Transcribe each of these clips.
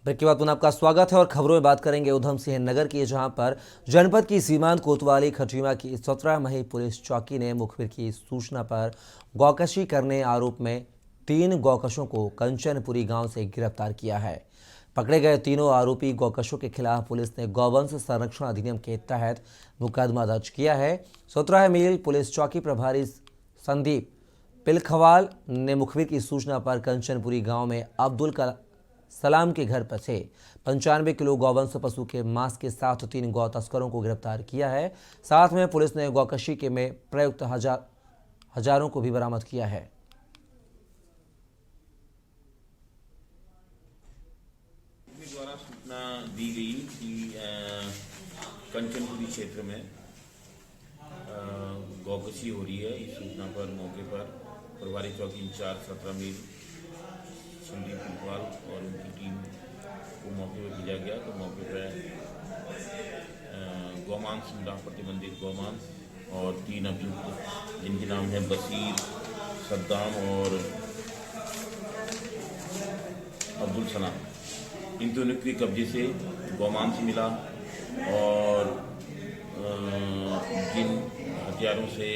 Break के बाद पुनः आपका स्वागत है और खबरों में बात करेंगे उधम सिंह नगर की, जहां पर जनपद की सीमांत कोतवाली खटीमा की 17 मही पुलिस चौकी ने मुखबिर की सूचना पर गौकशी करने आरोप में 3 गौकशों को कंचनपुरी गांव से गिरफ्तार किया है। पकड़े गए तीनों आरोपी गौकशों के खिलाफ पुलिस ने गौवंश संरक्षण अधिनियम के तहत मुकदमा दर्ज किया है। 17 मील पुलिस चौकी प्रभारी संदीप पिलखवाल ने मुखबिर की सूचना पर कंचनपुरी गांव में अब्दुल सलाम के घर पर से 95 किलो गौवंश पशु के मांस के साथ 3 गौ तस्करों को गिरफ्तार किया है। साथ में पुलिस ने गौकशी के में प्रयुक्त हजारों को भी बरामद किया है। द्वारा सूचना दी गई कि कंचनपुरी क्षेत्र में गौकशी हो रही है। इस सूचना पर मौके पर प्रभारी चौकी इंचार्ज 17 मील संदीप पिलखवाल और उनकी टीम को मौके पर भेजा गया। तो मौके पर गौमांस मिला, प्रतिबंधित गौमांस और 3 अभियुक्त जिनके नाम है बशीर, सद्दाम और अब्दुल सलाम, इन दोनों के कब्जे से गौमांस मिला और जिन हथियारों से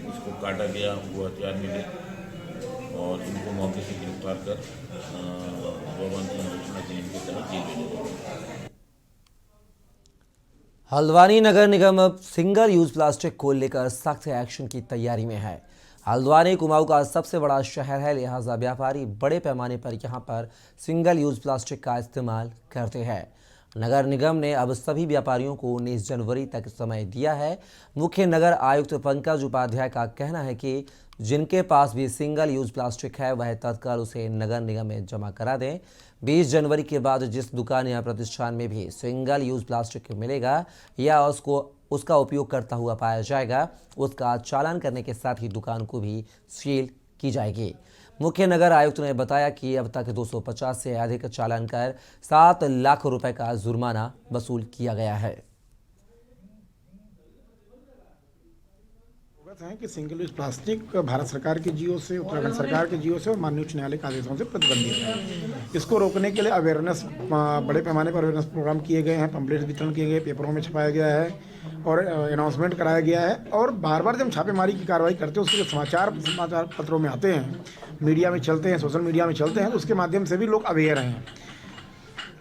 उसको काटा गया वो हथियार मिले और इनको मौके से गिरफ्तार कर गौवंश संरक्षण अधिनियम के तहत जेल भेजा गया। हल्द्वानी नगर निगम अब सिंगल यूज प्लास्टिक को लेकर सख्त एक्शन की तैयारी में है। हल्द्वानी कुमाऊं का सबसे बड़ा शहर है, लिहाजा व्यापारी बड़े पैमाने पर यहां पर सिंगल यूज प्लास्टिक का इस्तेमाल करते हैं। नगर निगम ने अब सभी व्यापारियों को 19 जनवरी तक समय दिया है। मुख्य नगर आयुक्त पंकज उपाध्याय का कहना है कि जिनके पास भी सिंगल यूज प्लास्टिक है वह तत्काल उसे नगर निगम में जमा करा दें। 20 जनवरी के बाद जिस दुकान या प्रतिष्ठान में भी सिंगल यूज प्लास्टिक मिलेगा या उसका उपयोग करता हुआ पाया जाएगा, उसका चालान करने के साथ ही दुकान को भी सील की जाएगी। मुख्य नगर आयुक्त ने बताया कि अब तक 250 से अधिक चालान कर 7 लाख रुपए का जुर्माना वसूल किया गया है। है कि सिंगल यूज प्लास्टिक भारत सरकार के जीओ से, उत्तराखंड सरकार के जीओ से और माननीय उच्च न्यायालय के आदेशों से प्रतिबंधित है। इसको रोकने के लिए अवेयरनेस, बड़े पैमाने पर अवेयरनेस प्रोग्राम किए गए हैं, पम्पलेट्स वितरण किए गए, पेपरों में छपाया गया है और अनाउंसमेंट कराया गया है। और बार बार जब छापेमारी की कार्रवाई करते हैं उसके जो समाचार पत्रों में आते हैं, मीडिया में चलते हैं, सोशल मीडिया में चलते हैं, तो उसके माध्यम से भी लोग अवेयर हैं।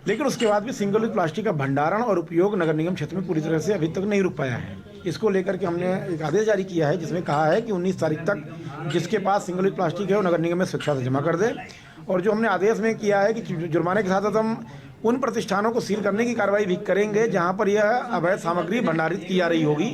लेकिन उसके बाद भी सिंगल यूज प्लास्टिक का भंडारण और उपयोग नगर निगम क्षेत्र में पूरी तरह से अभी तक नहीं रुक पाया है। इसको लेकर के हमने एक आदेश जारी किया है जिसमें कहा है कि 19 तारीख तक जिसके पास सिंगल यूज प्लास्टिक है वो नगर निगम में स्वेच्छा से जमा कर दे। और जो हमने आदेश में किया है कि जुर्माने के साथ साथ हम उन प्रतिष्ठानों को सील करने की कार्रवाई भी करेंगे जहां पर यह अवैध सामग्री भंडारित की जा रही होगी।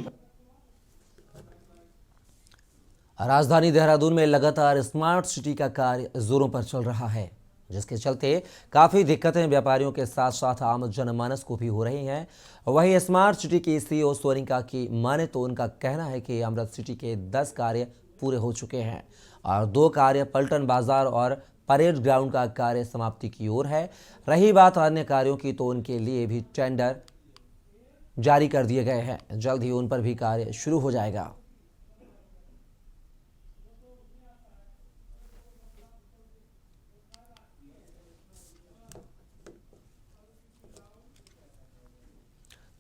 राजधानी देहरादून में लगातार स्मार्ट सिटी का कार्य जोरों पर चल रहा है, जिसके चलते काफ़ी दिक्कतें व्यापारियों के साथ साथ आम जनमानस को भी हो रही हैं। वहीं स्मार्ट सिटी की सीईओ सोनिका की माने तो उनका कहना है कि अमृत सिटी के 10 कार्य पूरे हो चुके हैं और 2 कार्य पलटन बाजार और परेड ग्राउंड का कार्य समाप्ति की ओर है। रही बात अन्य कार्यों की तो उनके लिए भी टेंडर जारी कर दिए गए हैं, जल्द ही उन पर भी कार्य शुरू हो जाएगा।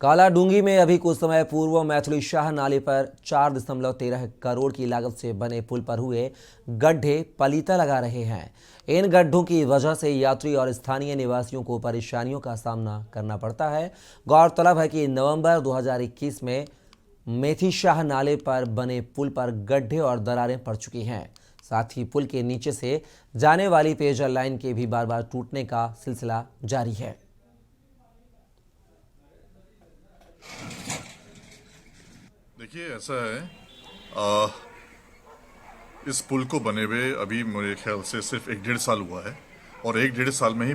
कालाडूंगी में अभी कुछ समय पूर्व मैथिली शाह नाले पर 4.13 करोड़ की लागत से बने पुल पर हुए गड्ढे पलीता लगा रहे हैं। इन गड्ढों की वजह से यात्री और स्थानीय निवासियों को परेशानियों का सामना करना पड़ता है। गौरतलब है कि नवंबर 2021 में मेथी शाह नाले पर बने पुल पर गड्ढे और दरारें पड़ चुकी हैं। साथ ही पुल के नीचे से जाने वाली पेयजल लाइन के भी बार बार टूटने का सिलसिला जारी है। देखिए ऐसा है, इस पुल को बने हुए अभी मेरे ख्याल से सिर्फ 1-1.5 साल हुआ है और 1-1.5 साल में ही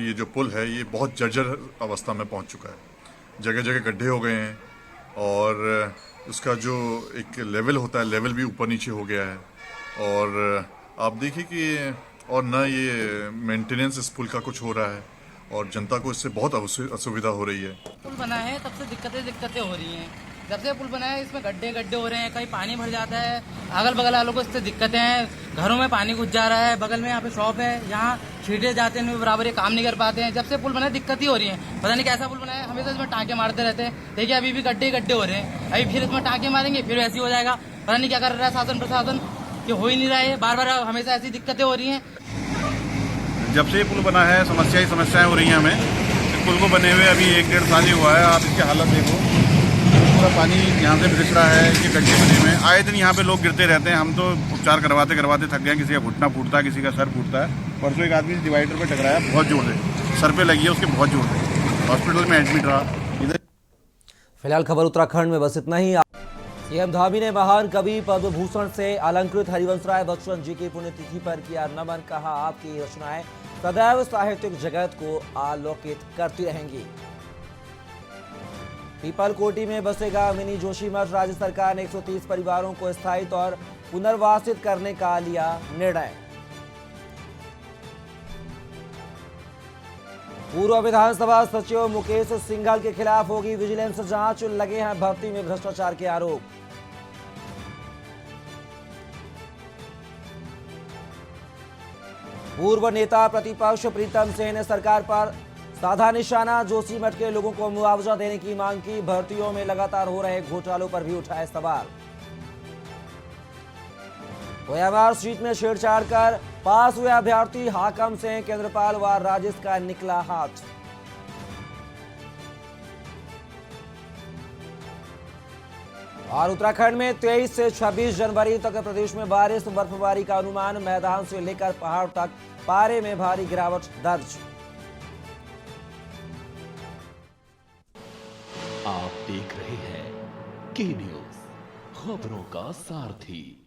ये जो पुल है ये बहुत जर्जर अवस्था में पहुंच चुका है। जगह जगह गड्ढे हो गए हैं और उसका जो एक लेवल होता है, लेवल भी ऊपर नीचे हो गया है। और आप देखिए कि और ना ये मेंटेनेंस इस पुल का कुछ हो रहा है और जनता को इससे बहुत असुविधा हो रही है। पुल बना है तब से दिक्कतें हो रही हैं। जब से पुल बना है इसमें गड्ढे हो रहे हैं, कहीं पानी भर जाता है, अगल बगल वालों को इससे दिक्कतें हैं, घरों में पानी घुस जा रहा है। बगल में यहाँ पे शॉप है, यहाँ छीटे जाते हैं, बराबर ये काम नहीं कर पाते हैं। जब से पुल बना दिक्कत ही हो रही है, पता नहीं कैसा पुल बनाया है, हमेशा इसमें टाँके मारते रहते हैं। देखिए अभी भी गड्ढे गड्ढे हो रहे हैं, अभी फिर इसमें टाँके मारेंगे, फिर वैसे ही हो जाएगा। पता नहीं क्या कर रहा है शासन प्रशासन, ये हो ही नहीं रहा है, बार बार हमेशा ऐसी दिक्कतें हो रही हैं। जब से ये पुल बना है समस्याएं हो रही हैं हमें। इस पुल को बने हुए अभी 1-1.5 साल ही हुआ है। आप इसकी हालत देखो, पूरा पानी यहाँ से रिस रहा है, ये गड्ढे बने हुए हैं। आए दिन यहाँ पे लोग गिरते रहते हैं। हम तो उपचार करवाते करवाते थक गए। किसी का घुटना फूटता है, किसी का सर फूटता है। परसों एक आदमी डिवाइडर पे टकराया बहुत जोर से, सर पे लगी है उसके बहुत जोर से, हॉस्पिटल में एडमिट रहा। इधर फिलहाल खबर उत्तराखंड में बस इतना ही। सीएम धामी ने महान कवि पद्म भूषण से अलंकृत हरिवंशराय बच्चन जी की पुण्यतिथि पर किया नमन। कहा, आपकी रचनाएं सदैव साहित्यिक जगत को आलोकित करती रहेंगी। पीपलकोटी में बसेगा मिनी जोशीमठ। राज्य सरकार ने 130 परिवारों को स्थायी तौर पुनर्वासित करने का लिया निर्णय। पूर्व विधानसभा सचिव मुकेश सिंघल के खिलाफ होगी विजिलेंस जांच। लगे हैं भर्ती में भ्रष्टाचार के आरोप। पूर्व नेता प्रतिपक्ष प्रीतम सिंह ने सरकार पर साधा निशाना। जोशीमठ के लोगों को मुआवजा देने की मांग की। भर्तियों में लगातार हो रहे घोटालों पर भी उठाए सवाल। कोयामार सीट में छेड़छाड़ कर पास हुए अभ्यर्थी हाकम सिंह केंद्रपाल व राजेश का निकला हाथ। और उत्तराखंड में 23 से 26 जनवरी तक प्रदेश में बारिश बर्फबारी का अनुमान। मैदान से लेकर पहाड़ तक पारे में भारी गिरावट दर्ज। आप देख रहे हैं के न्यूज, खबरों का सारथी।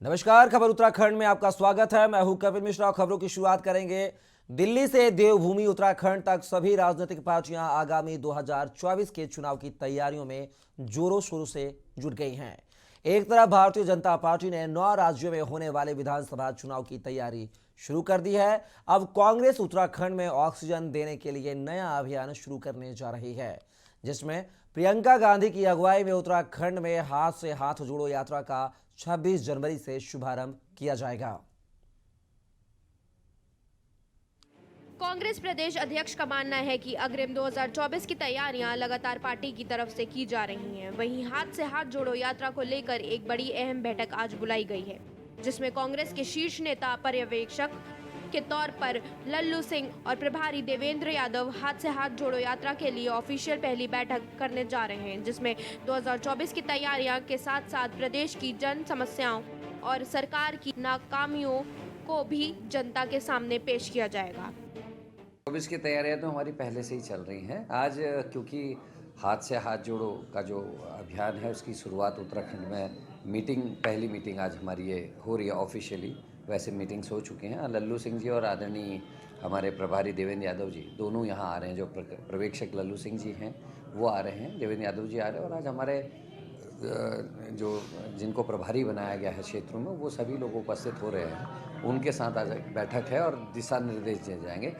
नमस्कार, खबर उत्तराखंड में आपका स्वागत है। मैं हूं कपिल मिश्रा। खबरों की शुरुआत करेंगे दिल्ली से। देवभूमि उत्तराखंड तक सभी राजनीतिक पार्टियां आगामी 2024 के चुनाव की तैयारियों में जोरों शोरों से जुट गई हैं। एक तरफ भारतीय जनता पार्टी ने 9 राज्यों में होने वाले विधानसभा चुनाव की तैयारी शुरू कर दी है। अब कांग्रेस उत्तराखंड में ऑक्सीजन देने के लिए नया अभियान शुरू करने जा रही है, जिसमें प्रियंका गांधी की अगुवाई में उत्तराखंड में हाथ से हाथ जोड़ो यात्रा का 26 जनवरी से शुभारंभ किया जाएगा। कांग्रेस प्रदेश अध्यक्ष का मानना है कि अग्रिम 2024 की तैयारियां लगातार पार्टी की तरफ से की जा रही हैं। वहीं हाथ से हाथ जोड़ो यात्रा को लेकर एक बड़ी अहम बैठक आज बुलाई गई है, जिसमें कांग्रेस के शीर्ष नेता पर्यवेक्षक के तौर पर लल्लू सिंह और प्रभारी देवेंद्र यादव हाथ से हाथ जोड़ो यात्रा के लिए ऑफिशियल पहली बैठक करने जा रहे हैं, जिसमें 2024 की तैयारियां के साथ साथ प्रदेश की जन समस्याओं और सरकार की नाकामियों को भी जनता के सामने पेश किया जाएगा। 24 की तैयारियां तो हमारी पहले से ही चल रही हैं। आज क्योंकि हाथ से हाथ जोड़ो का जो अभियान है उसकी शुरुआत उत्तराखंड में पहली मीटिंग आज हमारी ये हो रही है ऑफिशियली। वैसे मीटिंग्स हो चुके हैं। लल्लू सिंह जी और आदरणीय हमारे प्रभारी देवेंद्र यादव जी दोनों यहाँ आ रहे हैं। जो पर्यवेक्षक लल्लू सिंह जी हैं वो आ रहे हैं, देवेंद्र यादव जी आ रहे हैं, और आज हमारे जो जिनको प्रभारी बनाया गया है क्षेत्रों में वो सभी लोग उपस्थित हो रहे हैं। उनके साथ आज बैठक है और दिशा निर्देश दिए जाएंगे।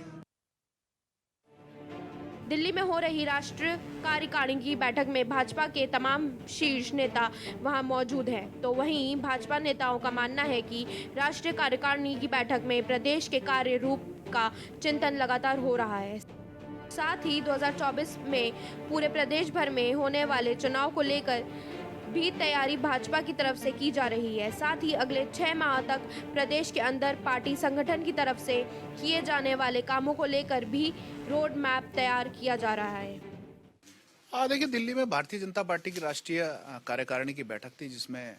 दिल्ली में हो रही राष्ट्रीय कार्यकारिणी की बैठक में भाजपा के तमाम शीर्ष नेता वहां मौजूद हैं। तो वहीं भाजपा नेताओं का मानना है कि राष्ट्रीय कार्यकारिणी की बैठक में प्रदेश के कार्य रूप का चिंतन लगातार हो रहा है। साथ ही 2024 में पूरे प्रदेश भर में होने वाले चुनाव को लेकर भी तैयारी भाजपा की तरफ से की जा रही है। साथ ही अगले 6 माह तक प्रदेश के अंदर पार्टी संगठन की तरफ से किए जाने वाले कामों को लेकर भी रोड मैप तैयार किया जा रहा है। देखिए, दिल्ली में भारतीय जनता पार्टी की राष्ट्रीय कार्यकारिणी की बैठक थी, जिसमें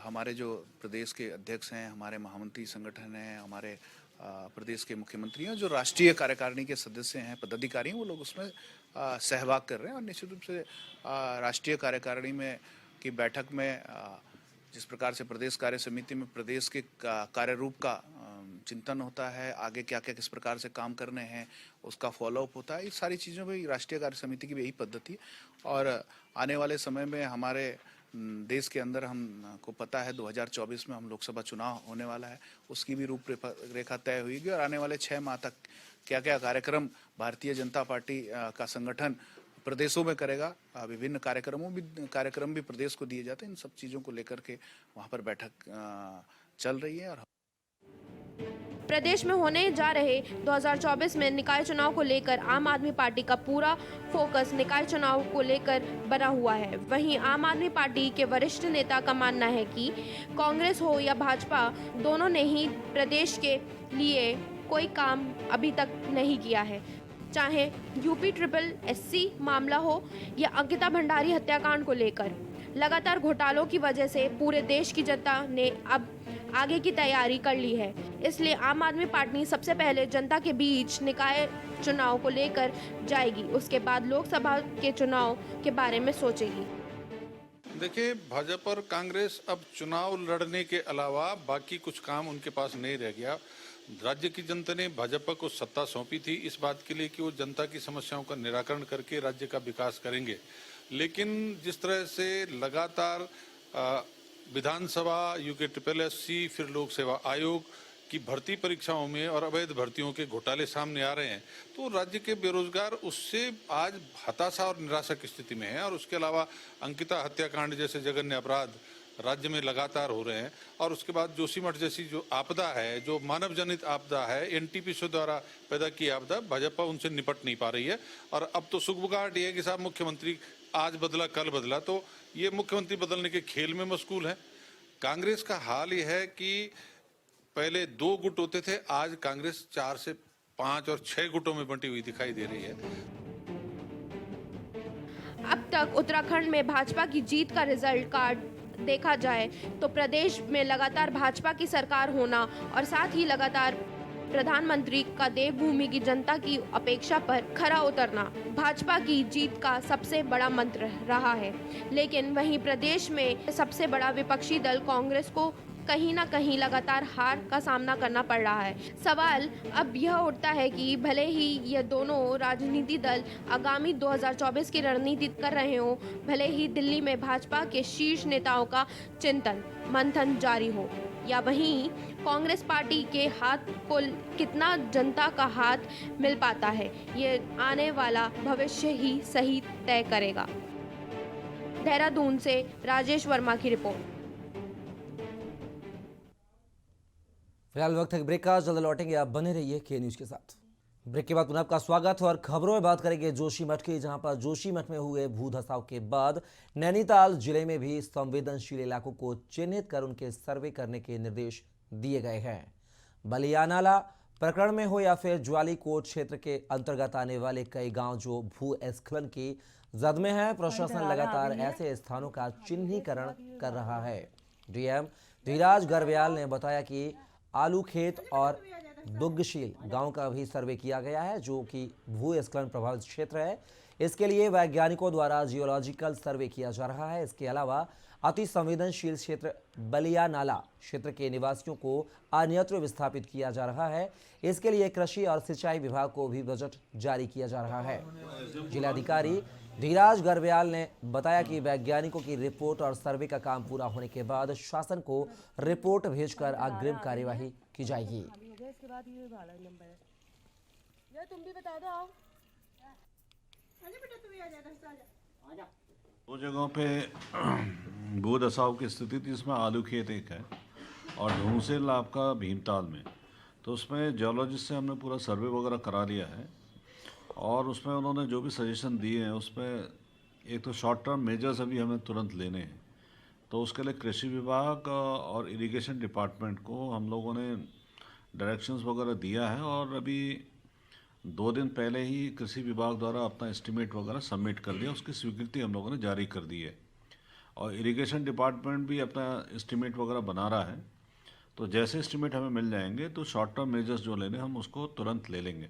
हमारे जो प्रदेश के अध्यक्ष हैं, हमारे महामंत्री संगठन हैं, हमारे प्रदेश के मुख्यमंत्री हैं, जो राष्ट्रीय कार्यकारिणी के सदस्य हैं, पदाधिकारी हैं, वो लोग उसमें सहभाग कर रहे हैं। और निश्चित रूप से राष्ट्रीय कार्यकारिणी में की बैठक में जिस प्रकार से प्रदेश कार्य समिति में प्रदेश के कार्य रूप का चिंतन होता है, आगे क्या क्या किस प्रकार से काम करने हैं उसका फॉलोअप होता है, इस सारी चीज़ों में राष्ट्रीय कार्य समिति की भी यही पद्धति। और आने वाले समय में हमारे देश के अंदर हमको पता है 2024 में हम लोकसभा चुनाव होने वाला है, उसकी भी रूपरेखा तय हुई और आने वाले 6 माह तक क्या क्या कार्यक्रम भारतीय जनता पार्टी का संगठन प्रदेशों में करेगा, विभिन्न कार्यक्रम भी प्रदेश को दिए जाते हैं। इन सब चीज़ों को लेकर के वहाँ पर बैठक चल रही है। और प्रदेश में होने जा रहे 2024 में निकाय चुनाव को लेकर आम आदमी पार्टी का पूरा फोकस निकाय चुनाव को लेकर बना हुआ है। वहीं आम आदमी पार्टी के वरिष्ठ नेता का मानना है कि कांग्रेस हो या भाजपा, दोनों ने ही प्रदेश के लिए कोई काम अभी तक नहीं किया है। चाहे यूपी SSS मामला हो या अंकिता भंडारी हत्याकांड को लेकर लगातार घोटालों की वजह से पूरे देश की जनता ने अब आगे की तैयारी कर ली है। इसलिए आम आदमी पार्टी सबसे पहले जनता के बीच निकाय चुनाव को लेकर जाएगी, उसके बाद लोकसभा के चुनाव के बारे में सोचेगी। देखिए, भाजपा और कांग्रेस अब चुनाव लड़ने के अलावा बाकी कुछ काम उनके पास नहीं रह गया। राज्य की जनता ने भाजपा को सत्ता सौंपी थी इस बात के लिए कि वो जनता की समस्याओं का निराकरण करके राज्य का विकास करेंगे। लेकिन जिस तरह से लगातार विधानसभा, UKSSC, फिर लोक सेवा आयोग की भर्ती परीक्षाओं में और अवैध भर्तियों के घोटाले सामने आ रहे हैं, तो राज्य के बेरोजगार उससे आज हताशा और निराशा की स्थिति में है। और उसके अलावा अंकिता हत्याकांड जैसे जघन्य अपराध राज्य में लगातार हो रहे हैं। और उसके बाद जोशीमठ जैसी जो आपदा है, जो मानव जनित आपदा है, NTPC द्वारा पैदा की आपदा, भाजपा उनसे निपट नहीं पा रही है। और अब तो सुगबुगाहट ये है कि साहब मुख्यमंत्री आज बदला कल बदला, तो ये मुख्यमंत्री बदलने के खेल में मशगूल है। कांग्रेस का हाल ये है कि पहले 2 गुट होते थे, आज कांग्रेस 4 से 5 और 6 गुटों में बंटी हुई दिखाई दे रही है। अब तक उत्तराखंड में भाजपा की जीत का रिजल्ट कार्ड देखा जाए तो प्रदेश में लगातार भाजपा की सरकार होना और साथ ही लगातार प्रधानमंत्री का देवभूमि की जनता की अपेक्षा पर खरा उतरना भाजपा की जीत का सबसे बड़ा मंत्र रहा है। लेकिन वहीं प्रदेश में सबसे बड़ा विपक्षी दल कांग्रेस को कहीं ना कहीं लगातार हार का सामना करना पड़ रहा है। सवाल अब यह उठता है कि भले ही ये दोनों राजनीति दल आगामी 2024 की रणनीति कर रहे हों, भले ही दिल्ली में भाजपा के शीर्ष नेताओं का चिंतन मंथन जारी हो, या वहीं कांग्रेस पार्टी के हाथ को कितना जनता का हाथ मिल पाता है, ये आने वाला भविष्य ही सही तय करेगा। देहरादून से राजेश वर्मा की रिपोर्ट। फिलहाल वक्त है ब्रेक का, जल्द लौटेंगे, आप बने रहिए के न्यूज के साथ। ब्रेक के बाद पुनः आपका स्वागत है और खबरों में बात करेंगे जोशीमठ की, जहां पर जोशीमठ में हुए भू धसाव के बाद नैनीताल जिले में भी संवेदनशील इलाकों को चिन्हित कर उनके सर्वे करने के निर्देश दिए गए हैं। बलियानाला प्रकरण में हो या फिर ज्वालीकोट क्षेत्र के अंतर्गत आने वाले कई गांव जो भू स्खलन की जद में है, प्रशासन लगातार ऐसे स्थानों का चिन्हीकरण कर रहा है। डीएम धीराज गर्ब्याल ने बताया कि आलू खेत और दुग्गशील गांव का भी सर्वे किया गया है, जो कि भूस्खलन प्रभावित क्षेत्र है। इसके लिए वैज्ञानिकों द्वारा जियोलॉजिकल सर्वे किया जा रहा है। इसके अलावा अति संवेदनशील क्षेत्र बलियानाला क्षेत्र के निवासियों को अन्यत्र विस्थापित किया जा रहा है। इसके लिए कृषि और सिंचाई विभाग को भी बजट जारी किया जा रहा है। जिलाधिकारी धीराज गर्ब्याल ने बताया कि वैज्ञानिकों की रिपोर्ट और सर्वे का काम पूरा होने के बाद शासन को रिपोर्ट भेजकर अग्रिम कार्यवाही की जाएगी। इसके बाद ये वाला नंबर है, ये तुम भी बता दो। दो जगहों पे भू धसाव की स्थिति थी, इसमें आलू खेत एक है और ढूंसेल आपका भीमताल में। तो उसमें जियोलॉजिस्ट से हमने पूरा सर्वे वगैरह करा लिया है और उसमें उन्होंने जो भी सजेशन दिए हैं उसमें एक तो शॉर्ट टर्म मेजर्स अभी हमें तुरंत लेने हैं। तो उसके लिए कृषि विभाग और इरिगेशन डिपार्टमेंट को हम लोगों ने डायरेक्शंस वगैरह दिया है और अभी 2 दिन पहले ही कृषि विभाग द्वारा अपना एस्टीमेट वगैरह सबमिट कर दिया, उसकी स्वीकृति हम लोगों ने जारी कर दी है। और इरिगेशन डिपार्टमेंट भी अपना एस्टीमेट वगैरह बना रहा है। तो जैसे एस्टीमेट हमें मिल जाएंगे तो शॉर्ट टर्म मेजर्स जो लेने हम उसको तुरंत ले लेंगे।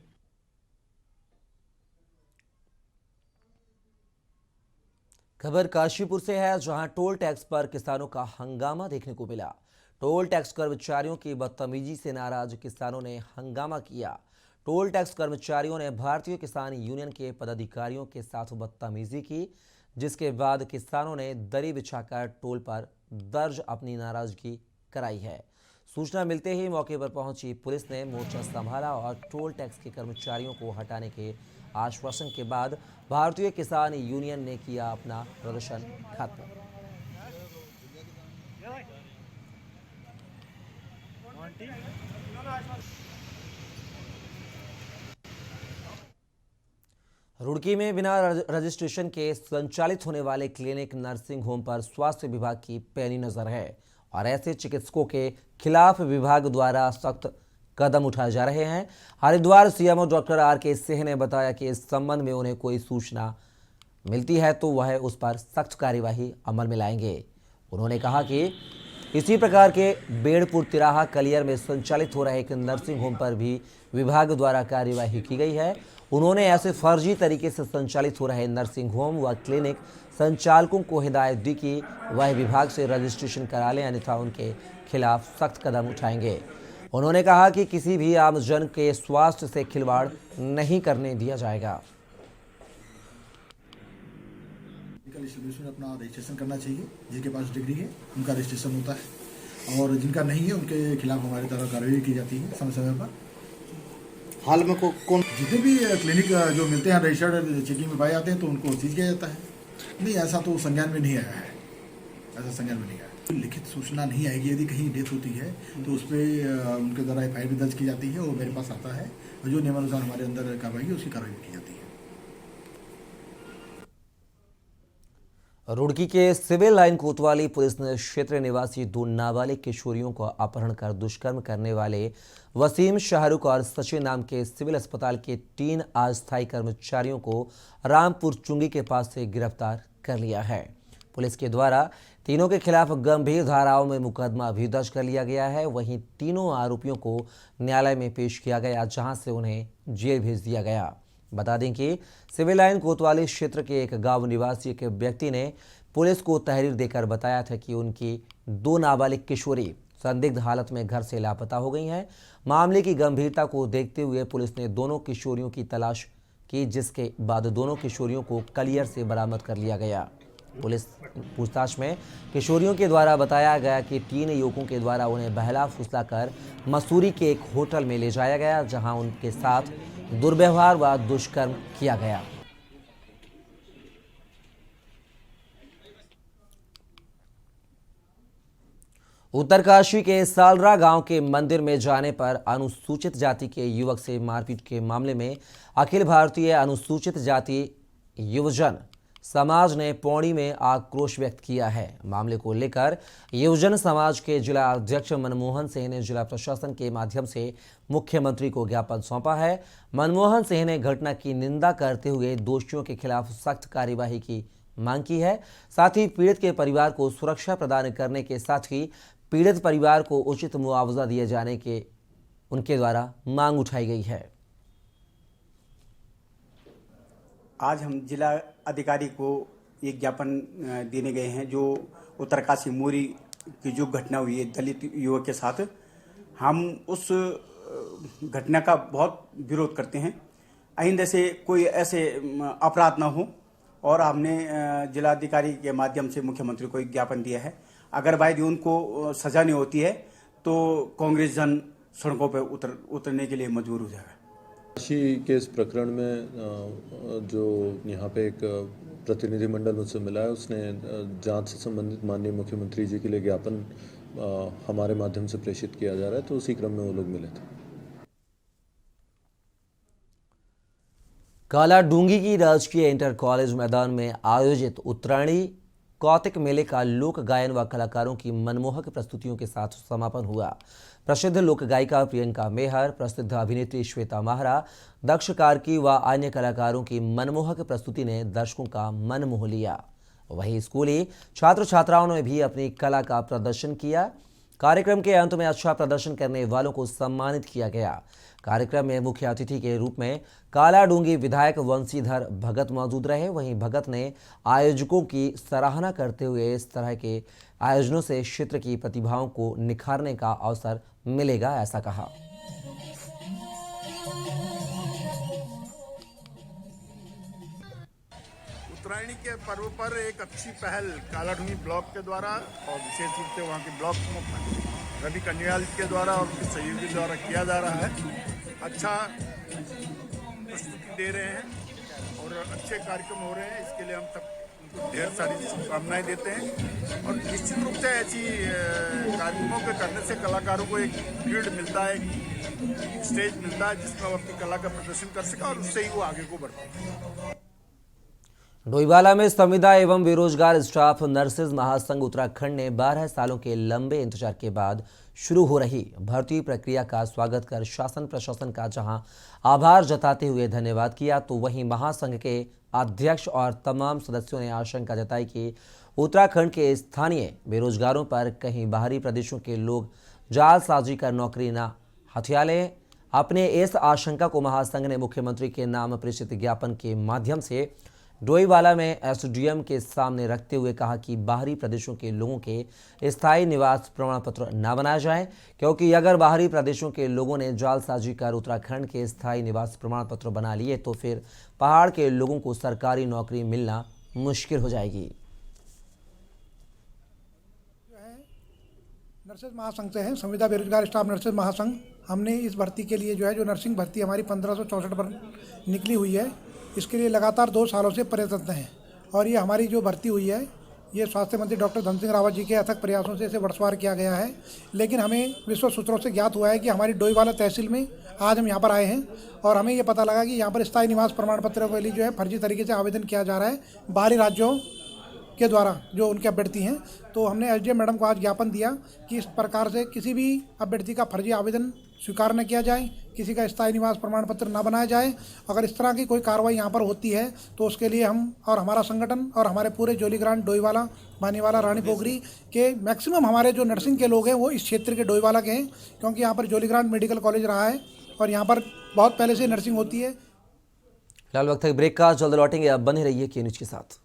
खबर काशीपुर से है, जहां टोल टैक्स पर किसानों का हंगामा देखने को मिला। टोल टैक्स कर्मचारियों की बदतमीजी से नाराज किसानों ने हंगामा किया। टोल टैक्स कर्मचारियों ने भारतीय किसान यूनियन के पदाधिकारियों के साथ बदतमीजी की, जिसके बाद किसानों ने दरी बिछाकर टोल पर दर्ज अपनी नाराजगी कराई है। सूचना मिलते ही मौके पर पहुंची पुलिस ने मोर्चा संभाला और टोल टैक्स के कर्मचारियों को हटाने के आश्वासन के बाद भारतीय किसान यूनियन ने किया अपना प्रदर्शन खत्म। रुड़की में बिना रजिस्ट्रेशन के संचालित होने वाले क्लिनिक नर्सिंग होम पर स्वास्थ्य विभाग की पैनी नजर है और ऐसे चिकित्सकों के खिलाफ विभाग द्वारा सख्त कदम उठाए जा रहे हैं। Haridwar CMO doctor RK. सिंह ने बताया कि इस संबंध में उन्हें कोई सूचना मिलती है तो वह उस पर सख्त कार्यवाही अमल में लाएंगे। उन्होंने कहा कि इसी प्रकार के बेड़पुर तिराहा कलियर में संचालित हो रहे एक नर्सिंग होम पर भी विभाग द्वारा कार्यवाही की गई है। उन्होंने ऐसे फर्जी तरीके से संचालित हो रहे नर्सिंग होम व क्लिनिक संचालकों को हिदायत दी कि वह विभाग से रजिस्ट्रेशन करा लें, अन्यथा उनके खिलाफ सख्त कदम उठाएंगे। उन्होंने कहा कि किसी भी आमजन के स्वास्थ्य से खिलवाड़ नहीं करने दिया जाएगा। डिस्ट्रीब्यूशन में अपना रजिस्ट्रेशन करना चाहिए। जिनके पास डिग्री है उनका रजिस्ट्रेशन होता है और जिनका नहीं है उनके खिलाफ हमारे द्वारा कार्रवाई की जाती है समय समय पर। हाल में कौन जितने भी क्लिनिक जो मिलते हैं रजिस्टर्ड चेकिंग में पाए जाते हैं तो उनको सीज किया जाता है। नहीं, ऐसा तो संज्ञान में नहीं आया है, ऐसा संज्ञान में नहीं आया। लिखित सूचना नहीं आएगी, यदि कहीं डेथ होती है तो उस पर उनके द्वारा FIR भी दर्ज की जाती है और मेरे पास आता है और जो नियमानुसार हमारे अंदर कार्रवाई है उसकी कार्रवाई की जाती है। रुड़की के सिविल लाइन कोतवाली पुलिस ने क्षेत्र निवासी 2 नाबालिग किशोरियों को अपहरण कर दुष्कर्म करने वाले वसीम, शाहरुख और सचिन नाम के सिविल अस्पताल के 3 अस्थायी कर्मचारियों को रामपुर चुंगी के पास से गिरफ्तार कर लिया है। पुलिस के द्वारा तीनों के खिलाफ गंभीर धाराओं में मुकदमा भी दर्ज कर लिया गया है। वहीं तीनों आरोपियों को न्यायालय में पेश किया गया, जहां से उन्हें जेल भेज दिया गया। बता दें कि सिविल लाइन कोतवाली क्षेत्र के एक गांव निवासी एक व्यक्ति ने पुलिस को तहरीर देकर बताया था कि उनकी 2 नाबालिग किशोरी संदिग्ध हालत में घर से लापता हो गई हैं। मामले की गंभीरता को देखते हुए पुलिस ने दोनों किशोरियों की तलाश की, जिसके बाद दोनों किशोरियों को कलियर से बरामद कर लिया गया। पुलिस पूछताछ में किशोरियों के द्वारा बताया गया कि 3 युवकों के द्वारा उन्हें बहला फुसला कर मसूरी के एक होटल में ले जाया गया, जहां उनके साथ दुर्व्यवहार व दुष्कर्म किया गया। उत्तरकाशी के सालरा गांव के मंदिर में जाने पर अनुसूचित जाति के युवक से मारपीट के मामले में अखिल भारतीय अनुसूचित जाति युवजन समाज ने पौड़ी में आक्रोश व्यक्त किया है। मामले को लेकर युवजन समाज के जिला अध्यक्ष मनमोहन सिंह ने जिला प्रशासन के माध्यम से मुख्यमंत्री को ज्ञापन सौंपा है। मनमोहन सिंह ने घटना की निंदा करते हुए दोषियों के खिलाफ सख्त कार्यवाही की मांग की है। साथ ही पीड़ित के परिवार को सुरक्षा प्रदान करने के साथ ही पीड़ित परिवार को उचित मुआवजा दिए जाने के उनके द्वारा मांग उठाई गई है। आज हम जिला अधिकारी को एक ज्ञापन देने गए हैं जो उत्तरकाशी मोरी की जो घटना हुई है दलित युवक के साथ। हम उस घटना का बहुत विरोध करते हैं। आइंदा से कोई ऐसे अपराध ना हो और हमने जिलाधिकारी के माध्यम से मुख्यमंत्री को एक ज्ञापन दिया है। अगर भाई उनको सजा नहीं होती है तो कांग्रेस जन सड़कों पर उतरने के लिए मजबूर हो जाएगा। काशी के इस प्रकरण में जो यहाँ पे एक प्रतिनिधिमंडल मुझसे मिला है, उसने जांच से संबंधित माननीय मुख्यमंत्री जी के लिए ज्ञापन हमारे माध्यम से प्रेषित किया जा रहा है, तो उसी क्रम में वो लोग मिले थे। कालाडूंगी की राजकीय इंटर कॉलेज मैदान में आयोजित उत्तरायणी कौतिक मेले का लोक गायन व कलाकारों की मनमोहक प्रस्तुतियों के साथ समापन हुआ। प्रसिद्ध लोक गायिका प्रियंका मेहर, प्रसिद्ध अभिनेत्री श्वेता माहरा, दक्ष कार्की व अन्य कलाकारों की मनमोहक प्रस्तुति ने दर्शकों का मन मोह लिया। वहीं स्कूली छात्र छात्राओं ने भी अपनी कला का प्रदर्शन किया। कार्यक्रम के अंत में अच्छा प्रदर्शन करने वालों को सम्मानित किया गया। कार्यक्रम में मुख्य अतिथि के रूप में कालाडूंगी विधायक वंशीधर भगत मौजूद रहे। वहीं भगत ने आयोजकों की सराहना करते हुए इस तरह के आयोजनों से क्षेत्र की प्रतिभाओं को निखारने का अवसर मिलेगा, ऐसा कहा। उत्तरायणी के पर्व पर एक अच्छी पहल कालाडूंगी ब्लॉक के द्वारा और विशेष रूप से वहाँ के ब्लॉक प्रमुख रवि कन्याल के द्वारा और उनके सहयोगी द्वारा किया जा रहा है। अच्छा प्रस्तुति दे रहे हैं और अच्छे कार्यक्रम हो रहे हैं। इसके लिए हम सब उनको ढेर सारी शुभकामनाएं देते हैं और निश्चित रूप से ऐसी कार्यक्रमों के करने से कलाकारों को एक फील्ड मिलता है, स्टेज मिलता है जिसमें वो अपनी कला का प्रदर्शन कर सके और उससे ही वो आगे को बढ़ते। डोईवाला में संविदा एवं बेरोजगार स्टाफ नर्सेज महासंघ उत्तराखंड ने 12 सालों के लंबे इंतजार के बाद शुरू हो रही भर्ती प्रक्रिया का स्वागत कर शासन प्रशासन का जहां आभार जताते हुए धन्यवाद किया, तो वहीं महासंघ के अध्यक्ष और तमाम सदस्यों ने आशंका जताई कि उत्तराखंड के स्थानीय बेरोजगारों पर कहीं बाहरी प्रदेशों के लोग जालसाजी कर नौकरी न हथिया लें। अपने इस आशंका को महासंघ ने मुख्यमंत्री के नाम प्रेषित ज्ञापन के माध्यम से डोईवाला में एसडीएम के सामने रखते हुए कहा कि बाहरी प्रदेशों के लोगों के स्थायी निवास प्रमाण पत्र न बनाया जाए, क्योंकि अगर बाहरी प्रदेशों के लोगों ने जालसाजी कर उत्तराखंड के स्थायी निवास प्रमाण पत्र बना लिए तो फिर पहाड़ के लोगों को सरकारी नौकरी मिलना मुश्किल हो जाएगी। नर्सेज महासंघ से हैं, संविदा बेरोजगार स्टाफ नर्सेज महासंघ। हमने इस भर्ती के लिए जो है, जो नर्सिंग भर्ती हमारी 1564 पर निकली हुई है, इसके लिए लगातार 2 सालों से प्रयत्न हैं। और ये हमारी जो भर्ती हुई है, ये स्वास्थ्य मंत्री डॉक्टर धन सिंह रावत जी के अथक प्रयासों से इसे वर्षवार किया गया है। लेकिन हमें विश्व सूत्रों से ज्ञात हुआ है कि हमारी डोईवाला तहसील में आज हम यहाँ पर आए हैं और हमें ये पता लगा कि यहाँ पर स्थायी निवास प्रमाण पत्र के लिए जो है फर्जी तरीके से आवेदन किया जा रहा है बाहरी राज्यों के द्वारा जो उनके अभ्यर्थी हैं। तो हमने एसडीएम मैडम को आज ज्ञापन दिया कि इस प्रकार से किसी भी अभ्यर्थी का फर्जी आवेदन स्वीकार न किया जाए, किसी का स्थायी निवास प्रमाण पत्र न बनाया जाए। अगर इस तरह की कोई कार्रवाई यहाँ पर होती है तो उसके लिए हम और हमारा संगठन और हमारे पूरे जोलीग्रांट, डोईवाला, बानीवाला, रानी पोखरी के मैक्सिमम हमारे जो नर्सिंग के लोग हैं वो इस क्षेत्र के डोईवाला के हैं, क्योंकि यहाँ पर जोलीग्रांट मेडिकल कॉलेज रहा है और यहाँ पर बहुत पहले से नर्सिंग होती है। फिलहाल वक्त है ब्रेक का, जल्द लौटेंगे, आप बने रहिए के न्यूज़ के साथ।